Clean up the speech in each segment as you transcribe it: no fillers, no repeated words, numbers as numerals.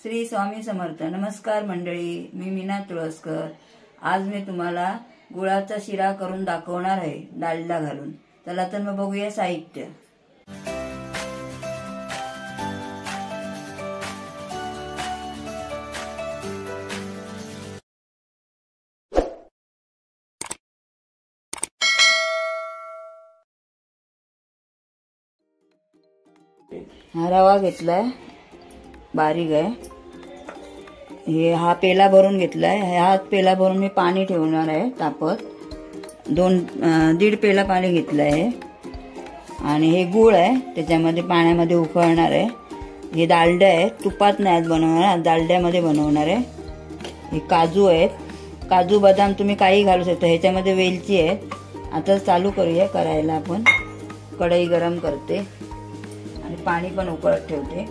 श्री स्वामी समर्थ. नमस्कार मंडळी, मी मीना तुळसकर. आज मी तुम्हाला गुळाचा शिरा करून दाखवणार आहे डालडा घालून. चला तर मग बघूया साहित्य. हा रवा घेतलाय, बारीक आहे. हे हा पेला भरून घेतलाय. हा पेला भरून मी पाणी ठेवणार आहे तापत. 1.5 पेला पाणी घेतलं आहे. आणि हे गूळ आहे, त्याच्यामध्ये पाण्यामध्ये उकळणार आहे. हे डालडा आहे, तुपात नाही बनवणार, डालड्यामध्ये बनवणार आहे. हे काजू आहेत, काजू बदाम तुम्ही काही घालू शकता. ह्याच्यामध्ये वेलची आहे. आता चालू करूया करायला. आपण कढई गरम करते आणि पाणी पण उकळत ठेवते.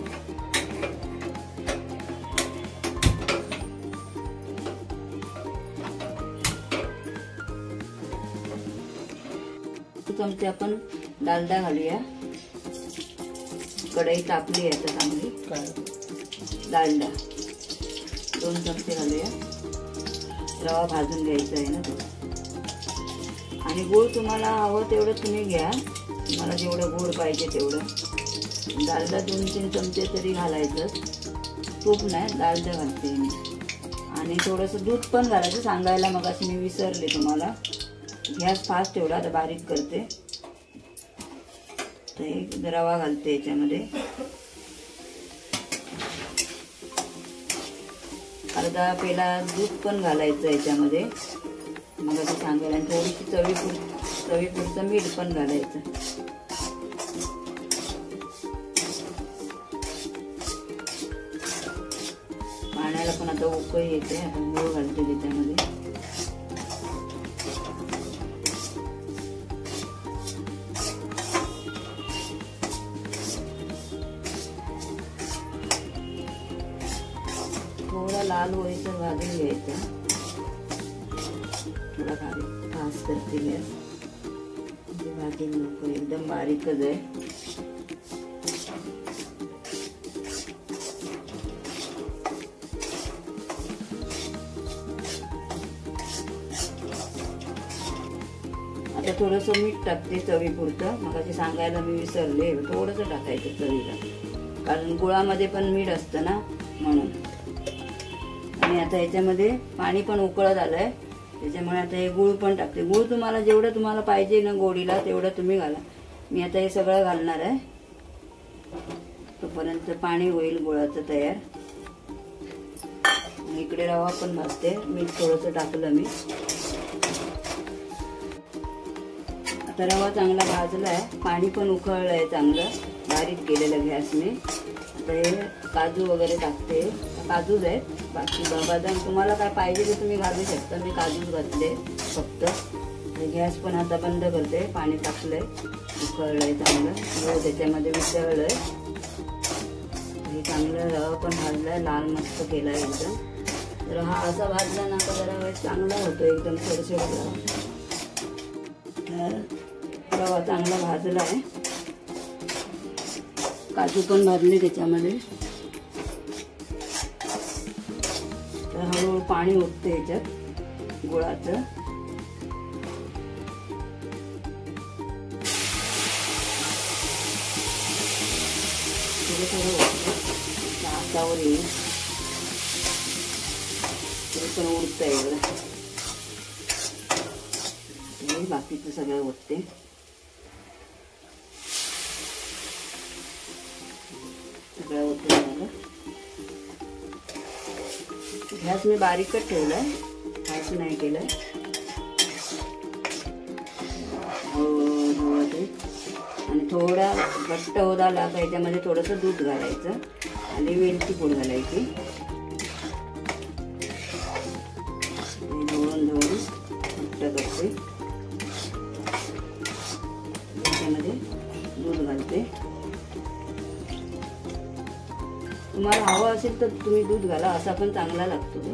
चमचे आपण डालडा घालूया. कढई तापली आहे आता चांगली. डालडा 2 चमचे घालूया. रवा भाजून घ्यायचा आहे ना तो. आणि गूळ तुम्हाला हवं तेवढं तुम्ही घ्या, तुम्हाला जेवढं गूळ पाहिजे तेवढं. डालडा 2-3 चमचे तरी घालायचं. तूप नाही, डालडा घालते मी. आणि थोडंसं दूध पण घालायचं सांगायला मगाशी मी विसरले तुम्हाला. गॅस फास्ट ठेवला, आता बारीक करते. तर रवा घालते याच्यामध्ये. अर्धा पेला दूध पण घालायचं याच्यामध्ये मगाशी सांगायला. आणि थोडीशी चवीपुरतं मीठ पण घालायचं. पाण्याला पण आता उकळी येते. आपण गूळ घालते त्याच्यामध्ये. थोडा लाल होईचं भाजून घ्यायचं. थोडा बारीक फास्ट करते गॅस. भाजून नको, एकदम बारीकच आहे. आता थोडंसं मीठ टाकते चवीपुरतं. मगाशी सांगायला मी विसरले. थोडंसं टाकायचं चवीला, कारण गुळामध्ये पण मीठ असतं ना, म्हणून. आणि आता याच्यामध्ये पाणी पण उकळत आलंय, त्याच्यामुळे आता हे गूळ पण टाकते. गूळ तुम्हाला जेवढं तुम्हाला पाहिजे ना गोडीला तेवढं तुम्ही घाला. मी आता हे सगळं घालणार आहे. तोपर्यंत पाणी होईल गुळाचं तयार. इकडे रवा पण भाजते. मीठ थोडंसं टाकलं मी. आता रवा चांगला भाजलाय, पाणी पण उकळलंय चांगलं. बारीक केलेलं गॅस मी. आता हे काजू वगैरे टाकते. काजूच आहेत, बाकी बदाम तुम्हाला काय पाहिजे ते तुम्ही घालू शकता. मी काजूच घातले फक्त. गॅस पण आता बंद करते. पाणी टाकलंय, उकळलंय चांगलं. त्याच्यामध्ये विसळलंय. हे चांगलं रवा पण भाजलाय, लाल मस्त केलाय एकदम. तर हा असा भाजला ना का जरा वेळ चांगला होतो एकदम सडसड रवा. तर रवा चांगला भाजला आहे. काजू पण भाजले त्याच्यामध्ये. तर हळूहळू पाणी उठते याच्यात गुळाचं. थोडं हातावर येईल तरी पण उडतं एवढं. बाकीचं सगळं उठते. सगळं होतं झालं. गॅस मी बारीकच ठेवलाय, फास्ट नाही केलंय. आणि थोडा घट्ट होत आला का याच्यामध्ये थोडंसं दूध घालायचं आणि वेलची पूड घालायची. ढवळून घट्ट करते. त्याच्यामध्ये दूध घालते. तुम्हाला हवं असेल तर तुम्ही दूध घाला, असा पण चांगला लागतो तो.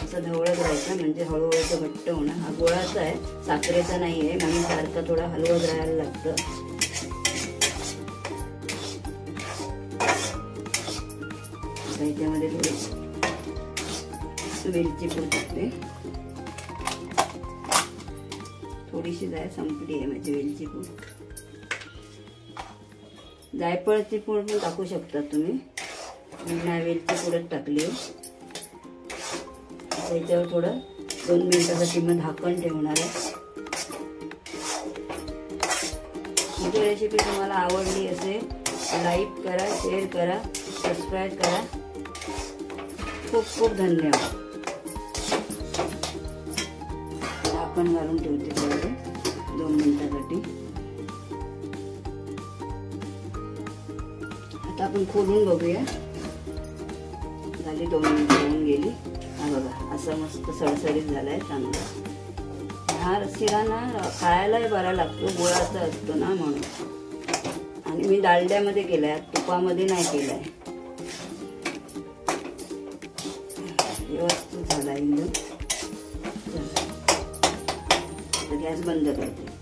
असं ढवळत राहायचं. म्हणजे हळूहळू तो घट्ट होणार. हा गुळाचा आहे, साखरेचा नाही आहे, म्हणून सारखं थोडा हलवत राहायला लागतं. त्याच्यामध्ये थोडी वेलची पूड टाकते. थोडीशी संपली आहे माझी वेलची पूड. जायफळची पूड पण टाकू शकता तुम्ही. मी वेलची पूडच टाकली. त्याच्यावर थोडं 2 मिनिटासाठी मग झाकण ठेवणार आहे. माझी रेसिपी तुम्हाला आवडली असेल लाईक करा, शेअर करा, सबस्क्राईब करा. खूप खूप धन्यवाद. झाकण घालून ठेवते थोडे 2 मिनिटासाठी. आता आपण खोलून बघूया. झाली 2 मिनिटं होऊन गेली. हा बघा असा मस्त सळसळीत झालाय चांगला. हा शिरा ना खायलाही बरा लागतो, गुळाचा असतो ना म्हणून. आणि मी डालड्यामध्ये केलाय, तुपामध्ये नाही केलाय. व्यवस्थित झाला एकदम. गॅस बंद करते.